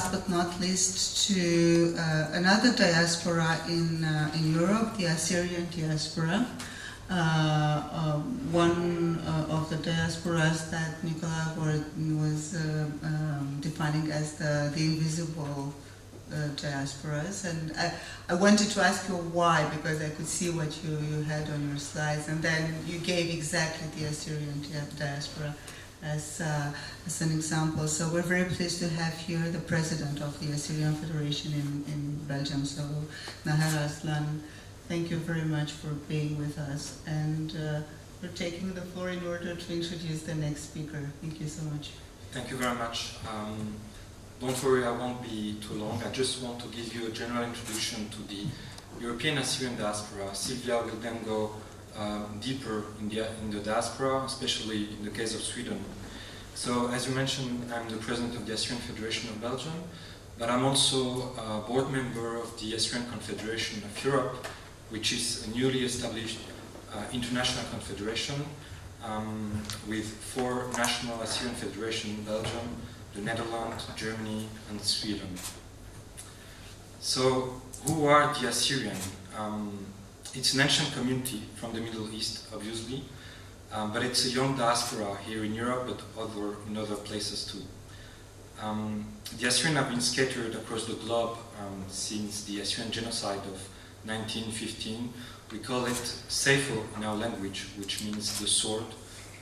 last but not least, to another diaspora in Europe, the Assyrian diaspora. One of the diasporas that Nicola was defining as the invisible diasporas, and I wanted to ask you why, because I could see what you had on your slides, and then you gave exactly the Assyrian diaspora as an example. So we're very pleased to have here the president of the Assyrian Federation in Belgium, so Nahar Arslan. Thank you very much for being with us, and for taking the floor in order to introduce the next speaker. Thank you so much. Thank you very much. Don't worry, I won't be too long. I just want to give you a general introduction to the European Assyrian diaspora. Silvia will then go deeper in the diaspora, especially in the case of Sweden. So, as you mentioned, I'm the president of the Assyrian Federation of Belgium, but I'm also a board member of the Assyrian Confederation of Europe, which is a newly established international confederation with 4 national Assyrian federations in Belgium, the Netherlands, Germany, and Sweden. So, who are the Assyrian? It's an ancient community from the Middle East, obviously, but it's a young diaspora here in Europe, but in other places too. The Assyrian have been scattered across the globe since the Assyrian genocide of 1915. We call it Seifo in our language, which means the sword.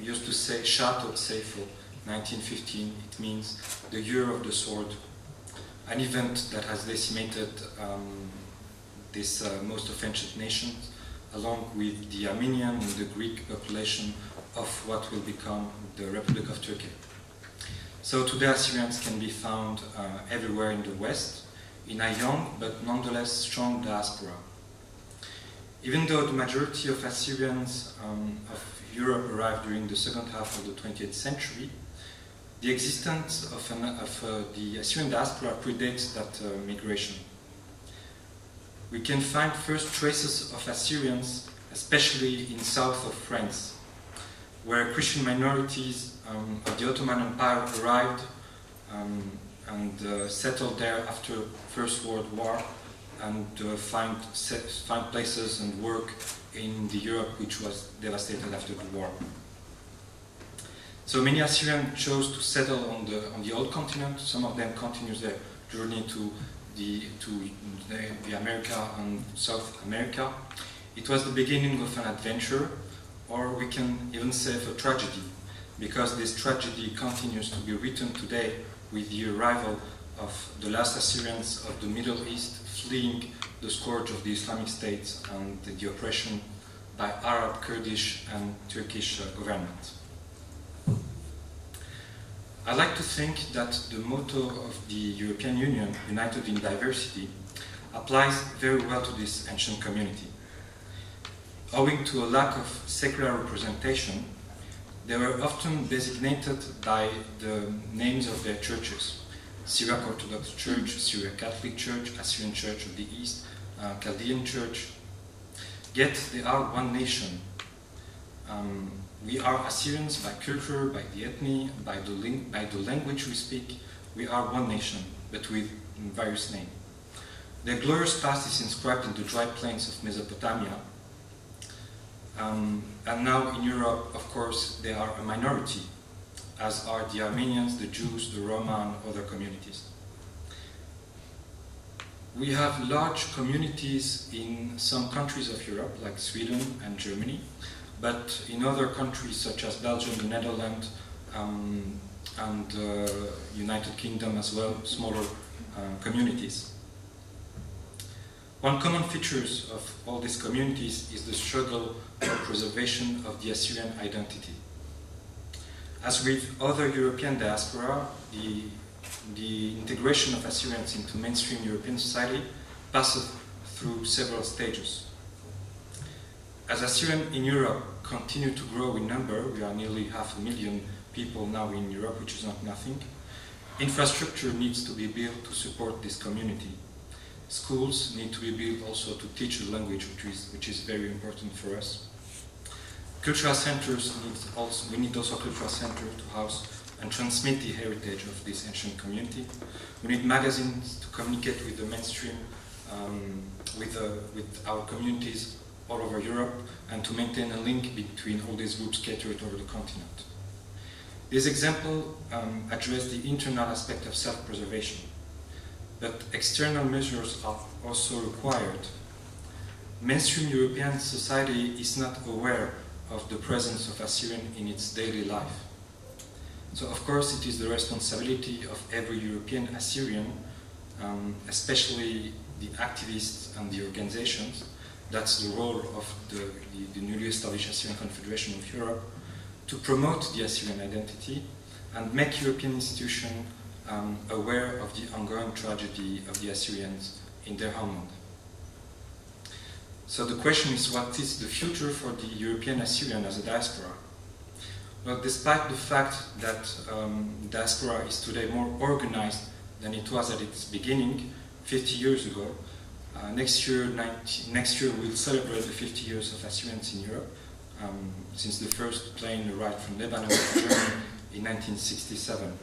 We used to say Shato Seifo, 1915. It means the year of the sword, an event that has decimated this most of ancient nations, along with the Armenian and the Greek population of what will become the Republic of Turkey. So today Assyrians can be found everywhere in the West, in a young but nonetheless strong diaspora. Even though the majority of Assyrians of Europe arrived during the second half of the 20th century, the existence of the Assyrian diaspora predates that migration. We can find first traces of Assyrians, especially in south of France, where Christian minorities of the Ottoman Empire arrived and settled there after First World War, and find places and work in the Europe which was devastated after the war. So many Assyrians chose to settle on the old continent. Some of them continue their journey to the America and South America. It was the beginning of an adventure, or we can even say of a tragedy, because this tragedy continues to be written today with the arrival of the last Assyrians of the Middle East fleeing the scourge of the Islamic State and the oppression by Arab, Kurdish and Turkish government. I like to think that the motto of the European Union, United in Diversity, applies very well to this ancient community. Owing to a lack of secular representation, they were often designated by the names of their churches: Syriac Orthodox Church, Syriac Catholic Church, Assyrian Church of the East, Chaldean Church. Yet they are one nation. We are Assyrians by culture, by the ethnic, by the language we speak. We are one nation, but with various names. Their glorious past is inscribed in the dry plains of Mesopotamia. And now in Europe, of course, they are a minority, as are the Armenians, the Jews, the Roma, and other communities. We have large communities in some countries of Europe, like Sweden and Germany, but in other countries such as Belgium, the Netherlands, and United Kingdom as well, smaller communities. One common feature of all these communities is the struggle for preservation of the Assyrian identity. As with other European diaspora, the integration of Assyrians into mainstream European society passes through several stages. As Assyrians in Europe continue to grow in number, we are nearly 500,000 people now in Europe, which is not nothing, infrastructure needs to be built to support this community. Schools need to be built also to teach the language, which is very important for us. Cultural centers we need also cultural centers to house and transmit the heritage of this ancient community. We need magazines to communicate with the mainstream, with our communities all over Europe, and to maintain a link between all these groups scattered over the continent. This example addressed the internal aspect of self-preservation, but external measures are also required. Mainstream European society is not aware of the presence of Assyrian in its daily life. So of course it is the responsibility of every European Assyrian, especially the activists and the organizations, that's the role of the newly established Assyrian Confederation of Europe, to promote the Assyrian identity and make European institutions aware of the ongoing tragedy of the Assyrians in their homeland. So the question is, what is the future for the European Assyrian as a diaspora? Well, despite the fact that diaspora is today more organized than it was at its beginning, 50 years ago, next year we'll celebrate the 50 years of Assyrians in Europe, since the first plane arrived from Lebanon to Germany in 1967.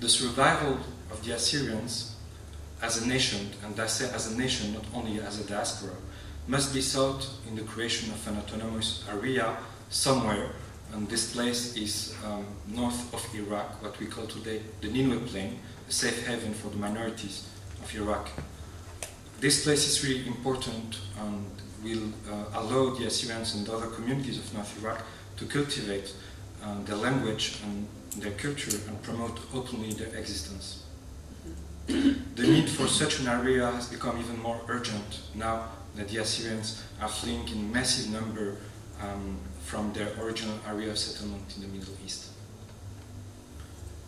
The survival of the Assyrians as a nation, and I say as a nation, not only as a diaspora, must be sought in the creation of an autonomous area somewhere, and this place is north of Iraq, what we call today the Nineveh Plain, a safe haven for the minorities of Iraq. This place is really important and will allow the Assyrians and other communities of North Iraq to cultivate their language and their culture and promote openly their existence. The need for such an area has become even more urgent now that the Assyrians are fleeing in massive number from their original area of settlement in the Middle East.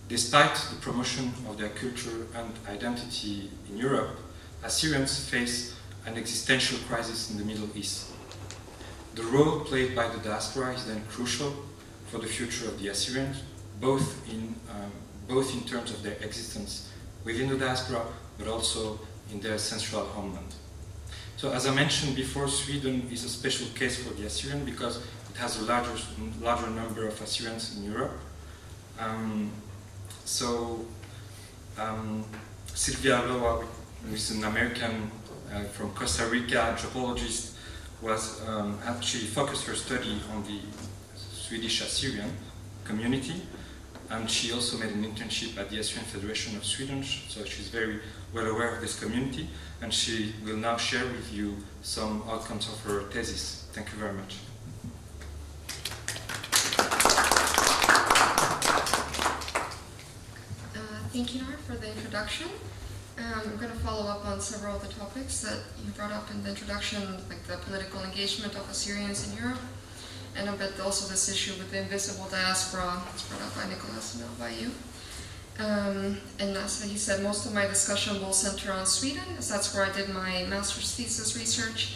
Despite the promotion of their culture and identity in Europe, Assyrians face an existential crisis in the Middle East. The role played by the diaspora is then crucial for the future of the Assyrians, both in terms of their existence within the diaspora, but also in their central homeland. So as I mentioned before, Sweden is a special case for the Assyrian because it has a larger number of Assyrians in Europe. Silvia Ulloa, who is an American from Costa Rica, anthropologist, was actually focused her study on the Swedish Assyrian community, and she also made an internship at the Assyrian Federation of Sweden, so she's very well aware of this community, and she will now share with you some outcomes of her thesis. Thank you very much. Thank you, Nora, for the introduction. I'm going to follow up on several of the topics that you brought up in the introduction, like the political engagement of Assyrians in Europe, and a bit also this issue with the invisible diaspora, that's brought up by Nicholas and now by you. And as he said, most of my discussion will center on Sweden, as that's where I did my master's thesis research.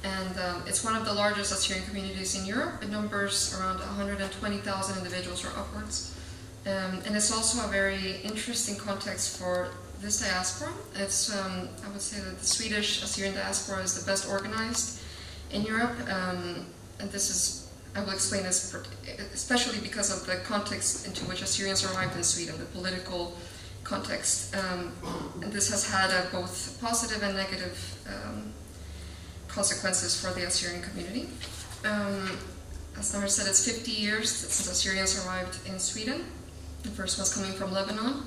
And it's one of the largest Assyrian communities in Europe. It numbers around 120,000 individuals or upwards. And it's also a very interesting context for this diaspora. It's, I would say that the Swedish Assyrian diaspora is the best organized in Europe. And this is, I will explain this, especially because of the context into which Assyrians arrived in Sweden, the political context. And this has had both positive and negative consequences for the Assyrian community. As Nahar said, it's 50 years since Assyrians arrived in Sweden. The first ones coming from Lebanon,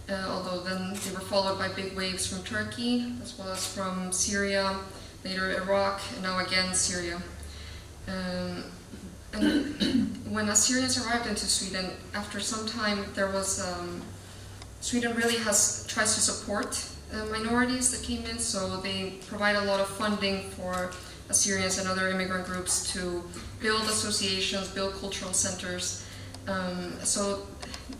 although then they were followed by big waves from Turkey, as well as from Syria, later Iraq, and now again Syria. And when Assyrians arrived into Sweden, after some time there was, Sweden really tries to support minorities that came in, so they provide a lot of funding for Assyrians and other immigrant groups to build associations, build cultural centers. So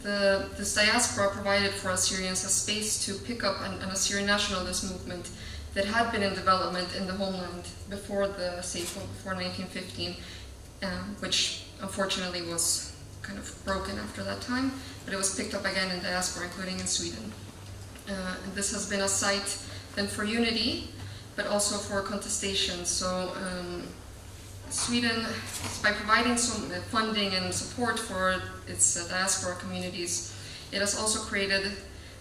this diaspora provided for Assyrians a space to pick up an Assyrian nationalist movement that had been in development in the homeland before the CSIER, before 1915, which unfortunately was kind of broken after that time, but it was picked up again in diaspora, including in Sweden. And this has been a site then for unity, but also for contestation. So Sweden, by providing some funding and support for its diaspora communities, it has also created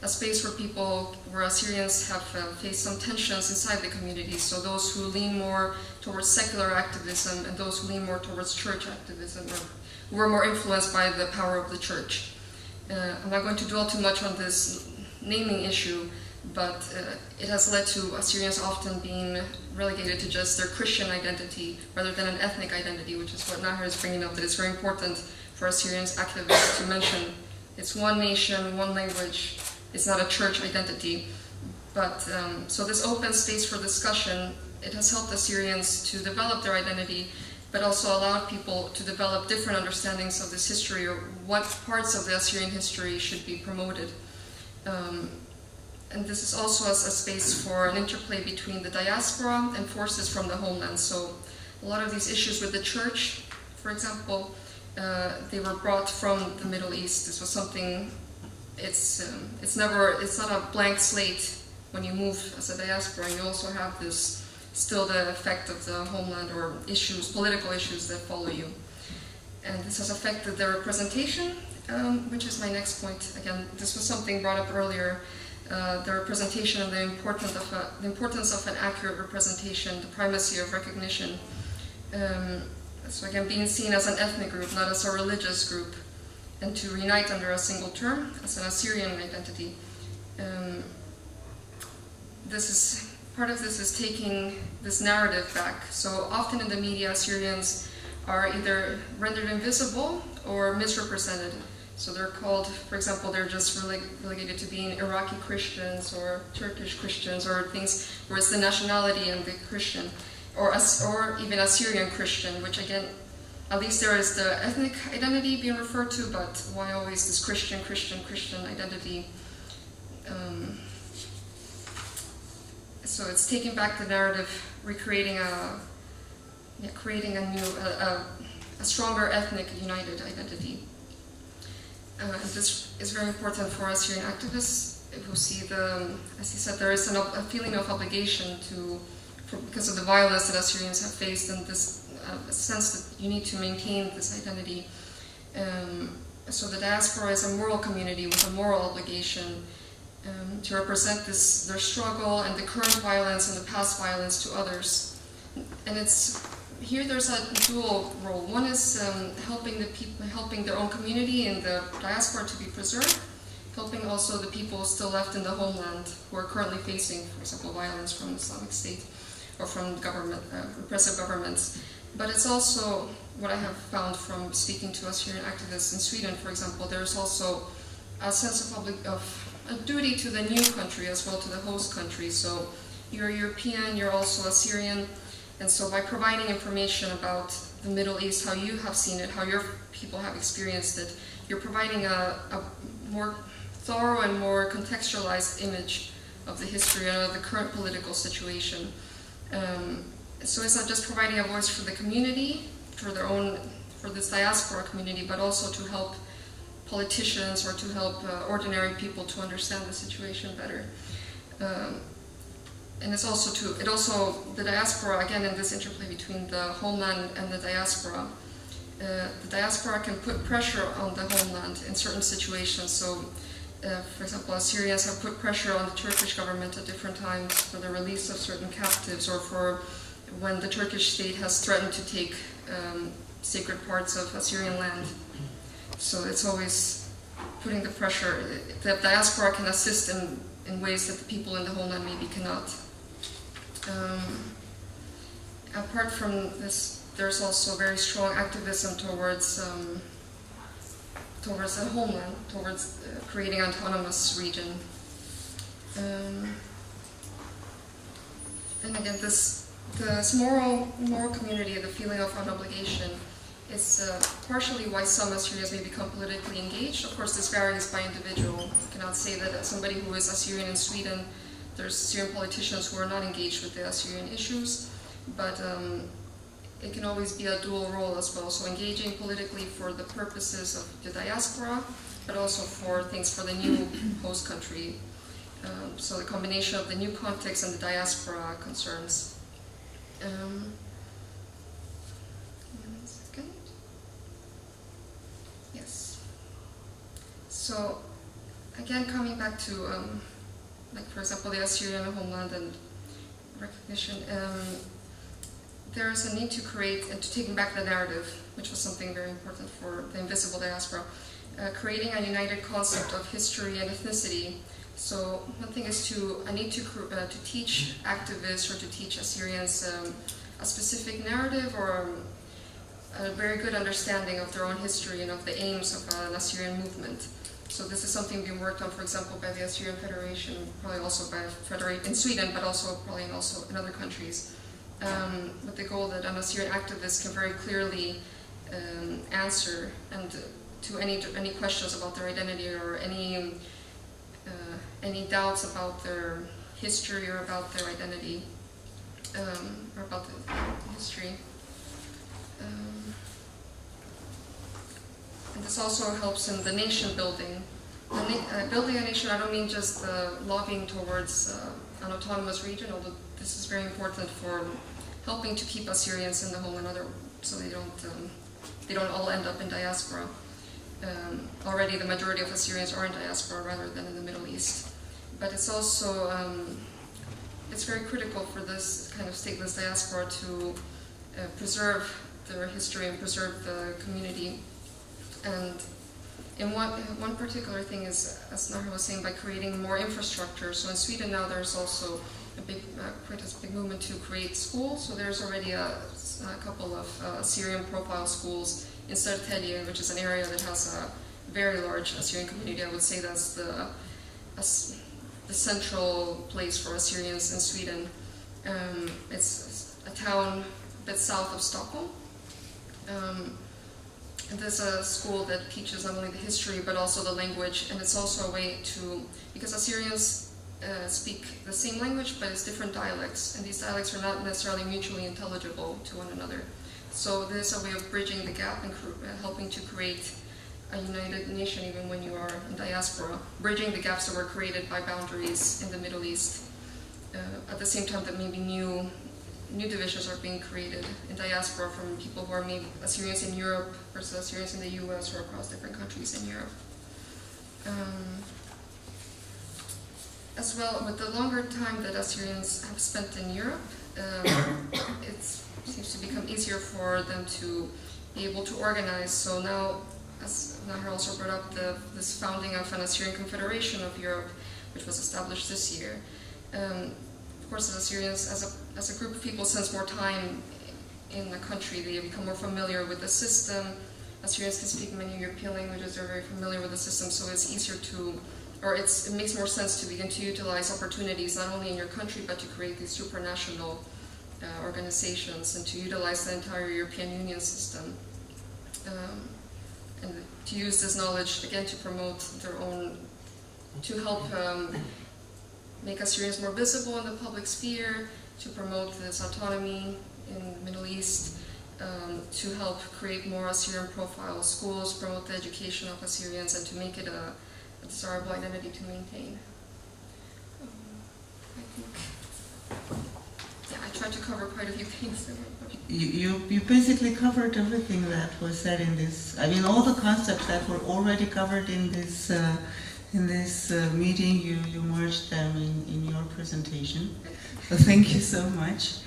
a space for people where Assyrians have faced some tensions inside the community. So those who lean more towards secular activism and those who lean more towards church activism, or who are more influenced by the power of the church. I'm not going to dwell too much on this naming issue, but it has led to Assyrians often being relegated to just their Christian identity rather than an ethnic identity, which is what Nahar is bringing up, that it's very important for Assyrians activists to mention. It's one nation, one language, it's not a church identity. But so this open space for discussion, it has helped Assyrians to develop their identity, but also allowed people to develop different understandings of this history, or what parts of the Assyrian history should be promoted. And this is also a space for an interplay between the diaspora and forces from the homeland. So a lot of these issues with the church, for example, they were brought from the Middle East. This was something, it's not a blank slate when you move as a diaspora. You also have this, still the effect of the homeland, or issues, political issues that follow you. And this has affected their representation, which is my next point. Again, this was something brought up earlier. The representation and the importance of an accurate representation, the primacy of recognition. So again, being seen as an ethnic group, not as a religious group, and to reunite under a single term as an Assyrian identity. Part of this is taking this narrative back. So often in the media, Assyrians are either rendered invisible or misrepresented. So they're called, for example, they're just relegated to being Iraqi Christians or Turkish Christians, or things where it's the nationality and the Christian, or even Assyrian Christian, which again, at least there is the ethnic identity being referred to, but why always this Christian identity? So it's taking back the narrative, recreating creating a new, a stronger ethnic united identity. And this is very important for Assyrian activists who see as he said, there is a feeling of obligation because of the violence that Assyrians have faced, and this sense that you need to maintain this identity. So the diaspora is a moral community with a moral obligation to represent their struggle and the current violence and the past violence to others. And here there's a dual role. One is helping their own community in the diaspora to be preserved, helping also the people still left in the homeland who are currently facing, for example, violence from the Islamic State or from repressive governments. But it's also what I have found from speaking to Assyrian activists in Sweden, for example, there's also a sense of a duty to the new country as well, to the host country. So you're European, you're also Assyrian, and so by providing information about the Middle East, how you have seen it, how your people have experienced it, you're providing a more thorough and more contextualized image of the history and of the current political situation. So it's not just providing a voice for the community, for this diaspora community, but also to help politicians or to help ordinary people to understand the situation better. And the diaspora, again, in this interplay between the homeland and the diaspora can put pressure on the homeland in certain situations. So, for example, Assyrians have put pressure on the Turkish government at different times for the release of certain captives, or for when the Turkish state has threatened to take sacred parts of Assyrian land. So it's always putting the pressure. The diaspora can assist in ways that the people in the homeland maybe cannot. Apart from this, there's also very strong activism towards the homeland, towards creating an autonomous region. And again, this moral community, the feeling of an obligation, is partially why some Assyrians may become politically engaged. Of course, this varies by individual. You cannot say that somebody who is Assyrian in Sweden, there's Syrian politicians who are not engaged with the Assyrian issues, but it can always be a dual role as well. So engaging politically for the purposes of the diaspora, but also for things for the new host country. So the combination of the new context and the diaspora concerns. So, again, coming back to, like for example, the Assyrian homeland and recognition, there's a need to create and to take back the narrative, which was something very important for the invisible diaspora, creating a united concept of history and ethnicity. So one thing is a need to teach activists or to teach Assyrians a specific narrative or a very good understanding of their own history and of the aims of an Assyrian movement. So this is something being worked on, for example, by the Assyrian Federation, probably also by in Sweden, but also probably also in other countries, with the goal that an Assyrian activist can very clearly answer and to any questions about their identity or any doubts about their history or about their identity or about the history. And this also helps in the nation building. Building a nation, I don't mean just lobbying towards an autonomous region, although this is very important for helping to keep Assyrians in the homeland, so they don't all end up in diaspora. Already the majority of Assyrians are in diaspora rather than in the Middle East. But it's also, it's very critical for this kind of stateless diaspora to preserve their history and preserve the community. And in one particular thing is, as Nahar was saying, by creating more infrastructure. So in Sweden now there's also quite a big movement to create schools. So there's already a couple of Assyrian profile schools in Södertälje, which is an area that has a very large Assyrian community. I would say that's the central place for Assyrians in Sweden. It's a town a bit south of Stockholm. And there's a school that teaches not only the history but also the language, and it's also a way to, because Assyrians speak the same language but it's different dialects, and these dialects are not necessarily mutually intelligible to one another. So there's a way of bridging the gap and helping to create a united nation even when you are in diaspora, bridging the gaps that were created by boundaries in the Middle East. At the same time that maybe new divisions are being created in diaspora from people who are maybe Assyrians in Europe versus Assyrians in the US or across different countries in Europe. As well, with the longer time that Assyrians have spent in Europe, it seems to become easier for them to be able to organize. So now, as Nahar also brought up, this founding of an Assyrian Confederation of Europe, which was established this year. Of course, as Assyrians, as a group of people, spend more time in the country, they become more familiar with the system. Assyrians can speak many European languages, they're very familiar with the system, so it's easier to, or it makes more sense to begin to utilize opportunities not only in your country, but to create these supranational organizations and to utilize the entire European Union system. And to use this knowledge, again, to promote their own, to help make Assyrians more visible in the public sphere, to promote this autonomy in the Middle East, to help create more Assyrian profile schools, promote the education of Assyrians, and to make it a desirable identity to maintain. I think, yeah, I tried to cover quite a few things. You basically covered everything that was said in this. I mean, all the concepts that were already covered in this meeting, you merged them in your presentation. So thank you so much.